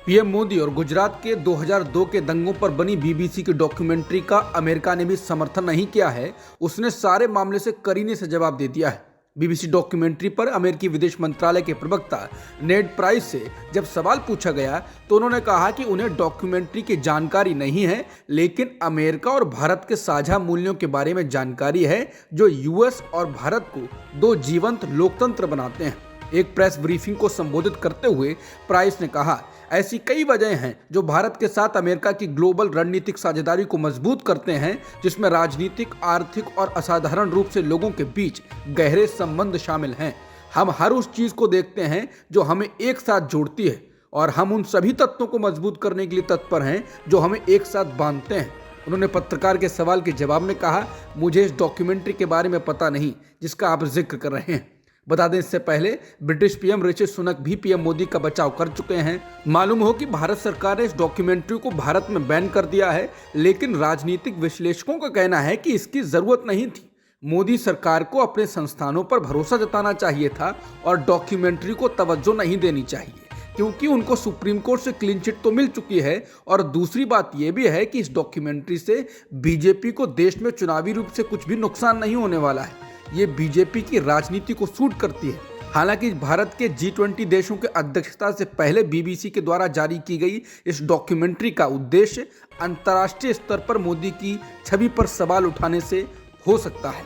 PM Modi और गुजरात के 2002 के दंगों पर बनी बीबीसी की डॉक्यूमेंट्री का अमेरिका ने भी समर्थन नहीं किया है। उसने सारे मामले से करीने से जवाब दे दिया है। बीबीसी डॉक्यूमेंट्री पर अमेरिकी विदेश मंत्रालय के प्रवक्ता नेड प्राइस से जब सवाल पूछा गया तो उन्होंने कहा कि उन्हें डॉक्यूमेंट्री की जानकारी नहीं है, लेकिन अमेरिका और भारत के साझा मूल्यों के बारे में जानकारी है जो यूएस और भारत को दो जीवंत लोकतंत्र बनाते हैं। एक प्रेस ब्रीफिंग को संबोधित करते हुए प्राइस ने कहा, ऐसी कई वजह हैं जो भारत के साथ अमेरिका की ग्लोबल रणनीतिक साझेदारी को मजबूत करते हैं, जिसमें राजनीतिक, आर्थिक और असाधारण रूप से लोगों के बीच गहरे संबंध शामिल हैं। हम हर उस चीज को देखते हैं जो हमें एक साथ जोड़ती है और हम उन सभी तत्वों को मजबूत करने के लिए तत्पर हैं जो हमें एक साथ बांधते हैं। उन्होंने पत्रकार के सवाल के जवाब में कहा, मुझे इस डॉक्यूमेंट्री के बारे में पता नहीं जिसका आप जिक्र कर रहे हैं। बता दें, इससे पहले ब्रिटिश पीएम ऋषि सुनक भी पीएम मोदी का बचाव कर चुके हैं। मालूम हो कि भारत सरकार ने इस डॉक्यूमेंट्री को भारत में बैन कर दिया है, लेकिन राजनीतिक विश्लेषकों का कहना है कि इसकी जरूरत नहीं थी। मोदी सरकार को अपने संस्थानों पर भरोसा जताना चाहिए था और डॉक्यूमेंट्री को तवज्जो नहीं देनी चाहिए, क्योंकि उनको सुप्रीम कोर्ट से क्लीन चिट तो मिल चुकी है। और दूसरी बात यह भी है कि इस डॉक्यूमेंट्री से बीजेपी को देश में चुनावी रूप से कुछ भी नुकसान नहीं होने वाला है। ये बीजेपी की राजनीति को सूट करती है। हालांकि भारत के G20 देशों के अध्यक्षता से पहले बीबीसी के द्वारा जारी की गई इस डॉक्यूमेंट्री का उद्देश्य अंतर्राष्ट्रीय स्तर पर मोदी की छवि पर सवाल उठाने से हो सकता है।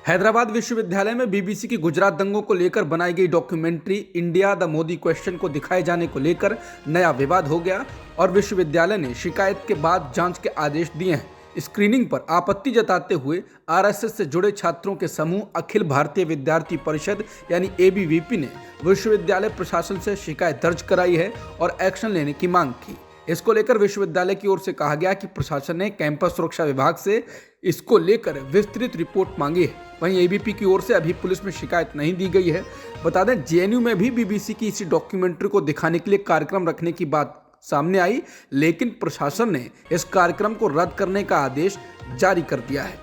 हैदराबाद विश्वविद्यालय में बीबीसी की गुजरात दंगों को लेकर बनाई गई documentary India the Modi question को दिखाए जाने को लेकर नया विवाद हो गया और विश्वविद्यालय ने शिकायत के बाद जांच के आदेश दिए हैं। स्क्रीनिंग पर आपत्ति जताते हुए आरएसएस से जुड़े छात्रों के समूह अखिल भारतीय विद्यार्थी परिषद यानी एबीवीपी ने विश्वविद्यालय प्रशासन से शिकायत दर्ज कराई है और एक्शन लेने की मांग की। इसको लेकर विश्वविद्यालय की ओर से कहा गया कि प्रशासन ने कैंपस सुरक्षा विभाग से इसको लेकर विस्तृत रिपोर्ट मांगी है। वहीं एबीवीपी की ओर से अभी पुलिस में शिकायत नहीं दी गई है। बता दें, जेएनयू में भी बीबीसी की इसी डॉक्यूमेंट्री को दिखाने के लिए कार्यक्रम रखने की बात सामने आई, लेकिन प्रशासन ने इस कार्यक्रम को रद्द करने का आदेश जारी कर दिया है।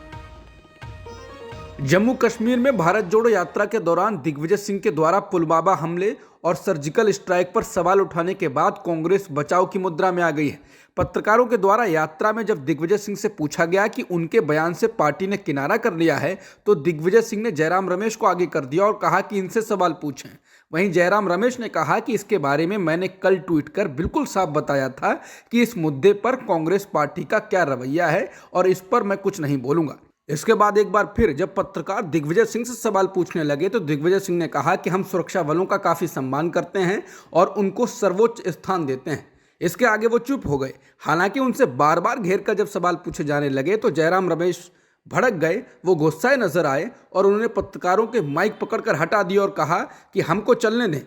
जम्मू कश्मीर में भारत जोड़ो यात्रा के दौरान दिग्विजय सिंह के द्वारा पुलवामा हमले और सर्जिकल स्ट्राइक पर सवाल उठाने के बाद कांग्रेस बचाव की मुद्रा में आ गई है। पत्रकारों के द्वारा यात्रा में जब दिग्विजय सिंह से पूछा गया कि उनके बयान से पार्टी ने किनारा कर लिया है, तो दिग्विजय सिंह ने जयराम रमेश को आगे कर दिया और कहा कि इनसे सवाल पूछें। वहीं जयराम रमेश ने कहा कि इसके बारे में मैंने कल ट्वीट कर बिल्कुल साफ बताया था कि इस मुद्दे पर कांग्रेस पार्टी का क्या रवैया है और इस पर मैं कुछ नहीं बोलूंगा। इसके बाद एक बार फिर जब पत्रकार दिग्विजय सिंह से सवाल पूछने लगे तो दिग्विजय सिंह ने कहा कि हम सुरक्षा बलों का काफी सम्मान करते हैं और उनको सर्वोच्च स्थान देते हैं। इसके आगे वो चुप हो गए। हालांकि उनसे बार बार घेर कर जब सवाल पूछे जाने लगे तो जयराम रमेश भड़क गए। वो गुस्साए नजर आए और उन्होंने पत्रकारों के माइक पकड़कर हटा दिया और कहा कि हमको चलने दें,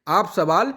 आप सवाल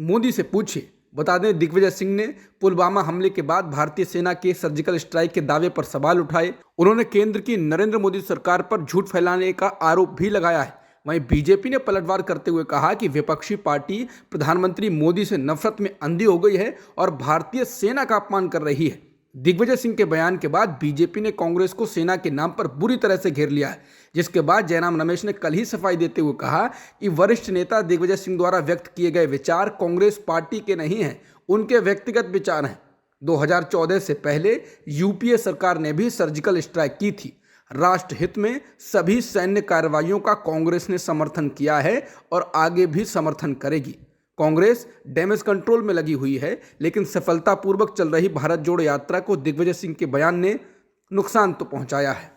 मोदी से पूछिए। बता दें, दिग्विजय सिंह ने पुलवामा हमले के बाद भारतीय सेना के सर्जिकल स्ट्राइक के दावे पर सवाल उठाए। उन्होंने केंद्र की नरेंद्र मोदी सरकार पर झूठ फैलाने का आरोप भी लगाया है। वहीं बीजेपी ने पलटवार करते हुए कहा कि विपक्षी पार्टी प्रधानमंत्री मोदी से नफरत में अंधी हो गई है और भारतीय सेना का अपमान कर रही है। दिग्विजय सिंह के बयान के बाद बीजेपी ने कांग्रेस को सेना के नाम पर बुरी तरह से घेर लिया है, जिसके बाद जयराम रमेश ने कल ही सफाई देते हुए कहा कि वरिष्ठ नेता दिग्विजय सिंह द्वारा व्यक्त किए गए विचार कांग्रेस पार्टी के नहीं हैं, उनके व्यक्तिगत विचार हैं। 2014 से पहले यूपीए सरकार ने भी सर्जिकल स्ट्राइक की थी। राष्ट्र हित में सभी सैन्य कार्रवाइयों का कांग्रेस ने समर्थन किया है और आगे भी समर्थन करेगी। कांग्रेस डैमेज कंट्रोल में लगी हुई है, लेकिन सफलतापूर्वक चल रही भारत जोड़ो यात्रा को दिग्विजय सिंह के बयान ने नुकसान तो पहुंचाया है।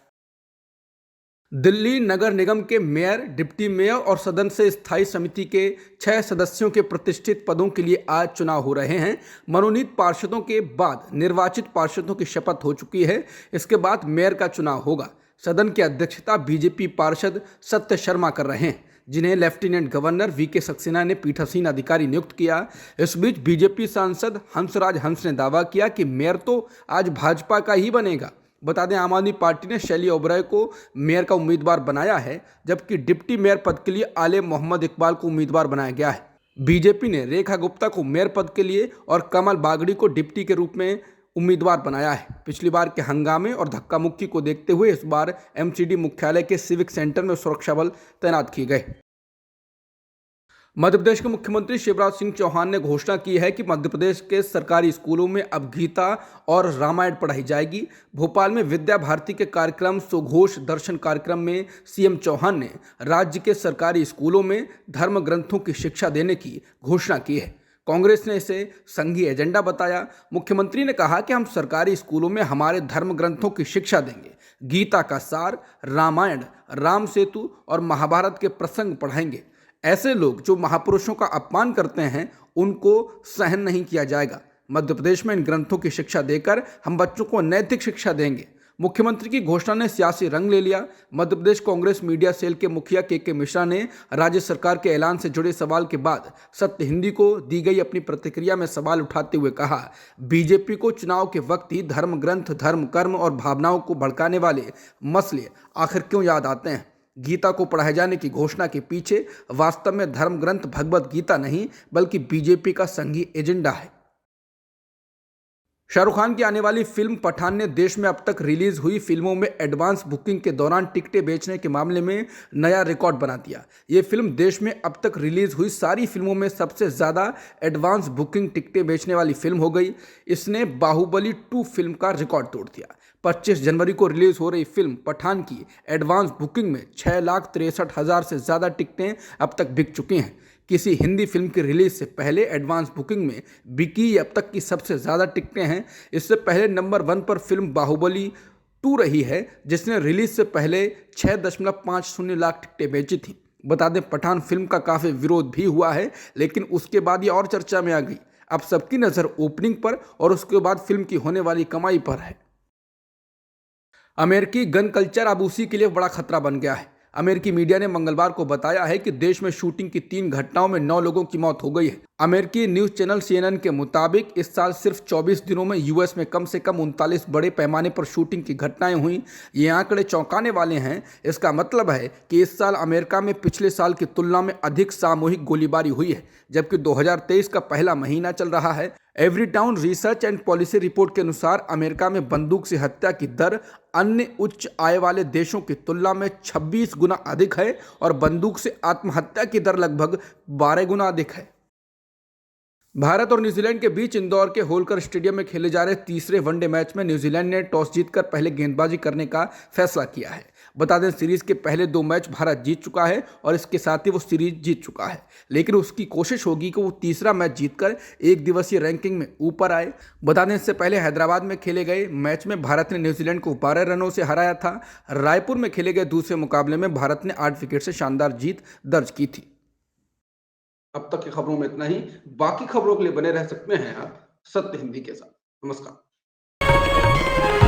दिल्ली नगर निगम के मेयर, डिप्टी मेयर और सदन से स्थायी समिति के 6 सदस्यों के प्रतिष्ठित पदों के लिए आज चुनाव हो रहे हैं। मनोनीत पार्षदों के बाद निर्वाचित पार्षदों की शपथ हो चुकी है। इसके बाद मेयर का चुनाव होगा। सदन की अध्यक्षता बीजेपी पार्षद सत्य शर्मा कर रहे हैं, जिन्हें लेफ्टिनेंट गवर्नर वीके सक्सेना ने पीठासीन अधिकारी नियुक्त किया। इस बीच बीजेपी सांसद हंसराज हंस ने दावा किया कि मेयर तो आज भाजपा का ही बनेगा। बता दें, आम आदमी पार्टी ने शैली ओबराय को मेयर का उम्मीदवार बनाया है, जबकि डिप्टी मेयर पद के लिए आले मोहम्मद इकबाल को उम्मीदवार बनाया गया है। बीजेपी ने रेखा गुप्ता को मेयर पद के लिए और कमल बागड़ी को डिप्टी के रूप में उम्मीदवार बनाया है। पिछली बार के हंगामे और धक्का मुक्की को देखते हुए इस बार एमसीडी मुख्यालय के सिविक सेंटर में सुरक्षा बल तैनात किए गए। मध्य प्रदेश के मुख्यमंत्री शिवराज सिंह चौहान ने घोषणा की है कि मध्य प्रदेश के सरकारी स्कूलों में अब गीता और रामायण पढ़ाई जाएगी। भोपाल में विद्या भारती के कार्यक्रम सुघोष दर्शन कार्यक्रम में सीएम चौहान ने राज्य के सरकारी स्कूलों में धर्म ग्रंथों की शिक्षा देने की घोषणा की है। कांग्रेस ने इसे संघीय एजेंडा बताया। मुख्यमंत्री ने कहा कि हम सरकारी स्कूलों में हमारे धर्म ग्रंथों की शिक्षा देंगे, गीता का सार, रामायण, राम सेतु और महाभारत के प्रसंग पढ़ाएंगे। ऐसे लोग जो महापुरुषों का अपमान करते हैं उनको सहन नहीं किया जाएगा। मध्य प्रदेश में इन ग्रंथों की शिक्षा देकर हम बच्चों को नैतिक शिक्षा देंगे। मुख्यमंत्री की घोषणा ने सियासी रंग ले लिया। मध्य प्रदेश कांग्रेस मीडिया सेल के मुखिया के मिश्रा ने राज्य सरकार के ऐलान से जुड़े सवाल के बाद सत्य हिंदी को दी गई अपनी प्रतिक्रिया में सवाल उठाते हुए कहा, बीजेपी को चुनाव के वक्त ही धर्म ग्रंथ, धर्म, कर्म और भावनाओं को भड़काने वाले मसले आखिर क्यों याद आते हैं? गीता को पढ़ाए जाने की घोषणा के पीछे वास्तव में धर्म ग्रंथ भगवत गीता नहीं बल्कि बीजेपी का संघीय एजेंडा है। शाहरुख खान की आने वाली फिल्म पठान ने देश में अब तक रिलीज हुई फिल्मों में एडवांस बुकिंग के दौरान टिकटें बेचने के मामले में नया रिकॉर्ड बना दिया। ये फिल्म देश में अब तक रिलीज हुई सारी फिल्मों में सबसे ज़्यादा एडवांस बुकिंग टिकटें बेचने वाली फिल्म हो गई। इसने बाहुबली 2 फिल्म का रिकॉर्ड तोड़ दिया। 25 जनवरी को रिलीज हो रही फिल्म पठान की एडवांस बुकिंग में 6,63,000 से ज़्यादा टिकटें अब तक बिक चुकी हैं। किसी हिंदी फिल्म की रिलीज से पहले एडवांस बुकिंग में बिकी अब तक की सबसे ज़्यादा टिकटें हैं। इससे पहले नंबर 1 पर फिल्म बाहुबली 2 रही है, जिसने रिलीज से पहले 6.50 लाख टिकटें बेची थी। बता दें, पठान फिल्म का काफ़ी विरोध भी हुआ है, लेकिन उसके बाद ये और चर्चा में आ गई। अब सबकी नज़र ओपनिंग पर और उसके बाद फिल्म की होने वाली कमाई पर है। अमेरिकी गन कल्चर अब उसी के लिए बड़ा खतरा बन गया है। अमेरिकी मीडिया ने मंगलवार को बताया है कि देश में शूटिंग की 3 घटनाओं में 9 लोगों की मौत हो गई है। अमेरिकी न्यूज चैनल CNN के मुताबिक इस साल सिर्फ 24 दिनों में यूएस में कम से कम 39 बड़े पैमाने पर शूटिंग की घटनाएं हुई। ये आंकड़े चौंकाने वाले हैं। इसका मतलब है कि इस साल अमेरिका में पिछले साल की तुलना में अधिक सामूहिक गोलीबारी हुई है, जबकि 2023 का पहला महीना चल रहा है। एवरीटाउन रिसर्च एंड पॉलिसी रिपोर्ट के अनुसार अमेरिका में बंदूक से हत्या की दर अन्य उच्च आय वाले देशों की तुलना में 26 गुना अधिक है और बंदूक से आत्महत्या की दर लगभग 12 गुना अधिक है। भारत और न्यूजीलैंड के बीच इंदौर के होलकर स्टेडियम में खेले जा रहे तीसरे वनडे मैच में न्यूजीलैंड ने टॉस जीतकर पहले गेंदबाजी करने का फैसला किया है। बता दें, सीरीज के पहले 2 मैच भारत जीत चुका है और इसके साथ ही वो सीरीज जीत चुका है, लेकिन उसकी कोशिश होगी कि वो तीसरा मैच जीतकर एक दिवसीय रैंकिंग में ऊपर आए। बता दें, इससे पहले हैदराबाद में खेले गए मैच में भारत ने न्यूजीलैंड को 12 रनों से हराया था। रायपुर में खेले गए दूसरे मुकाबले में भारत ने 8 विकेट से शानदार जीत दर्ज की थी। अब तक की खबरों में इतना ही। बाकी खबरों के लिए बने रह सकते हैं आप सत्य हिंदी के साथ। नमस्कार।